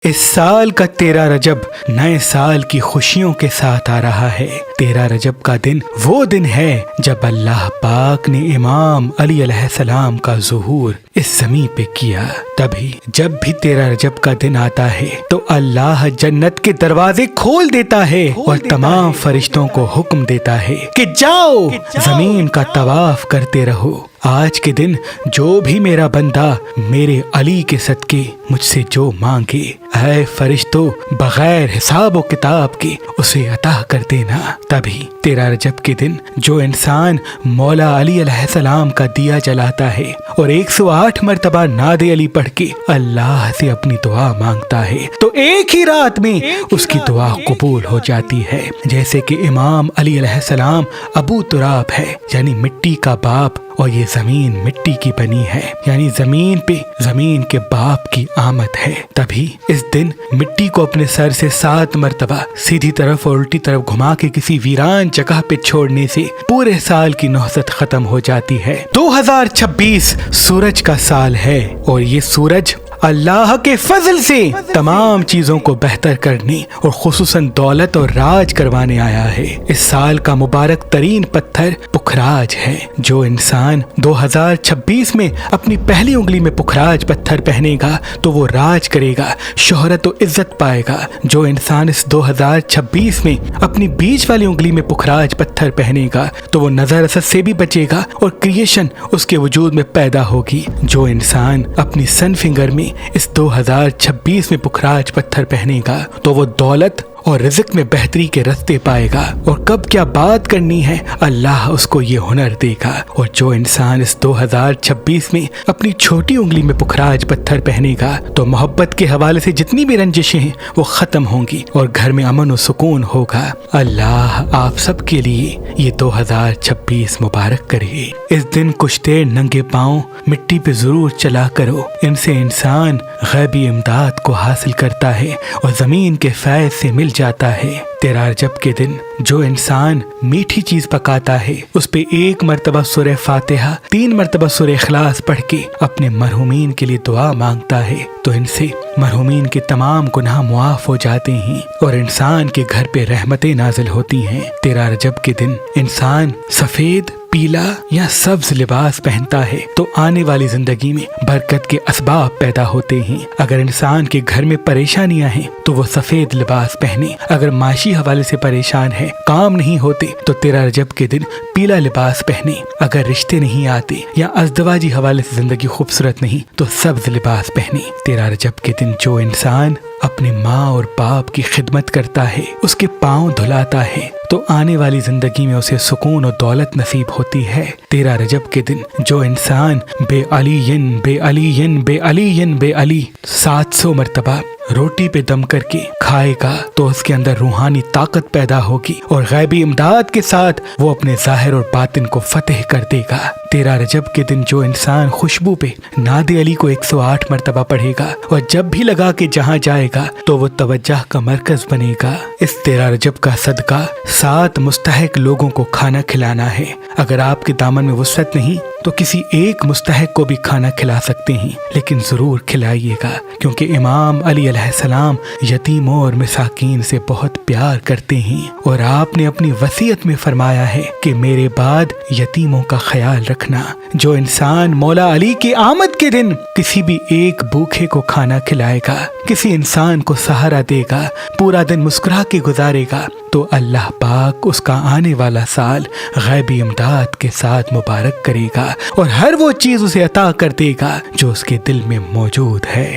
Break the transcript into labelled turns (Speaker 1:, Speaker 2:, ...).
Speaker 1: اس سال کا 13 رجب نئے سال کی خوشیوں کے ساتھ آ رہا ہے۔ 13 رجب کا دن وہ دن ہے جب اللہ پاک نے امام علی علیہ السلام کا ظہور اس زمین پہ کیا۔ تبھی جب بھی 13 رجب کا دن آتا ہے تو اللہ جنت کے دروازے کھول دیتا ہے اور تمام فرشتوں کو حکم دیتا ہے کہ جاؤ زمین کا طواف کرتے رہو۔ آج کے دن جو بھی میرا بندہ میرے علی کے صدقے مجھ سے جو مانگے، اے فرشتوں بغیر حساب و کتاب کے اسے عطا کر دینا۔ تبھی 13 رجب کے دن جو انسان مولا علی علیہ السلام کا دیا جلاتا ہے اور 108 مرتبہ نعت علی پڑھ کے اللہ سے اپنی دعا مانگتا ہے تو ایک ہی رات میں اس کی دعا قبول ہو جاتی ہے۔ جیسے کہ امام علی علیہ السلام ابو تراب ہے، یعنی مٹی کا باپ، اور یہ زمین مٹی کی بنی ہے، یعنی زمین پہ زمین کے باپ کی آمد ہے۔ تبھی اس دن مٹی کو اپنے سر سے 7 مرتبہ سیدھی طرف اور الٹی طرف گھما کے کسی ویران جگہ پہ چھوڑنے سے پورے سال کی نحست ختم ہو جاتی ہے۔ 2026 سورج کا سال ہے اور یہ سورج اللہ کے فضل سے تمام چیزوں کو بہتر کرنے اور خصوصاً دولت اور راج کروانے آیا ہے۔ اس سال کا مبارک ترین پتھر پکھراج ہے۔ جو انسان 2026 میں اپنی پہلی انگلی میں پکھراج پتھر پہنے گا تو وہ راج کرے گا، شہرت و عزت پائے گا۔ جو انسان اس 2026 میں اپنی بیچ والی انگلی میں پکھراج پتھر پہنے گا تو وہ نظر اثر سے بھی بچے گا اور کریشن اس کے وجود میں پیدا ہوگی۔ جو انسان اپنی سن فنگر میں اس 2026 میں پکھراج پتھر پہنے گا تو وہ دولت اور رزق میں بہتری کے رستے پائے گا، اور کب کیا بات کرنی ہے اللہ اس کو یہ ہنر دے گا۔ اور جو انسان اس 2026 میں اپنی چھوٹی انگلی میں پکھراج پتھر پہنے گا تو محبت کے حوالے سے جتنی بھی رنجشیں ہیں وہ ختم ہوں گی اور گھر میں امن و سکون ہوگا۔ اللہ آپ سب کے لیے یہ 2026 مبارک کرے۔ اس دن کچھ دیر ننگے پاؤں مٹی پہ ضرور چلا کرو، ان سے انسان غیبی امداد کو حاصل کرتا ہے اور زمین کے فیض سے مل جاتا ہے۔ 13 رجب کے دن جو انسان میٹھی چیز پکاتا ہے اس پہ 1 مرتبہ سورہ فاتحہ، 3 مرتبہ سورہ اخلاص پڑھ کے اپنے مرحومین کے لیے دعا مانگتا ہے تو ان سے مرحومین کے تمام گناہ معاف ہو جاتے ہیں اور انسان کے گھر پہ رحمتیں نازل ہوتی ہیں۔ 13 رجب کے دن انسان سفید، پیلا یا سبز لباس پہنتا ہے تو آنے والی زندگی میں برکت کے اسباب پیدا ہوتے ہیں۔ اگر انسان کے گھر میں پریشانیاں ہیں تو وہ سفید لباس پہنے۔ اگر معاشی حوالے سے پریشان ہے، کام نہیں ہوتے تو 13 رجب کے دن پیلا لباس پہنے۔ اگر رشتے نہیں آتے یا ازدواجی حوالے سے زندگی خوبصورت نہیں تو سبز لباس پہنے۔ 13 رجب کے دن جو انسان اپنی ماں اور باپ کی خدمت کرتا ہے، اس کے پاؤں دھلاتا ہے تو آنے والی زندگی میں اسے سکون اور دولت نصیب ہوتی ہے۔ 13 رجب کے دن جو انسان بے علین بے علین بے علین بے علی 700 مرتبہ روٹی پہ دم کر کے کھائے گا تو اس کے اندر روحانی طاقت پیدا ہوگی اور غیبی امداد کے ساتھ وہ اپنے ظاہر اور باطن کو فتح کر دے گا۔ 13 رجب کے دن جو انسان خوشبو پہ نعت علی کو 108 مرتبہ پڑھے گا اور جب بھی لگا کے جہاں جائے گا تو وہ توجہ کا مرکز بنے گا۔ اس 13 رجب کا صدقہ 7 مستحق لوگوں کو کھانا کھلانا ہے۔ اگر آپ کے دامن میں وسعت نہیں تو کسی ایک مستحق کو بھی کھانا کھلا سکتے ہیں، لیکن ضرور کھلائیے گا کیونکہ امام علی علیہ السلام یتیموں اور مساکین سے بہت پیار کرتے ہیں اور آپ نے اپنی وصیت میں فرمایا ہے کہ میرے بعد یتیموں کا خیال رکھنا۔ جو انسان مولا علی کی آمد کے دن کسی بھی ایک بھوکے کو کھانا کھلائے گا، کسی انسان کو سہارا دے گا، پورا دن مسکرا کے گزارے گا تو اللہ پاک اس کا آنے والا سال غیبی امداد کے ساتھ مبارک کرے گا اور ہر وہ چیز اسے عطا کر دے گا جو اس کے دل میں موجود ہے۔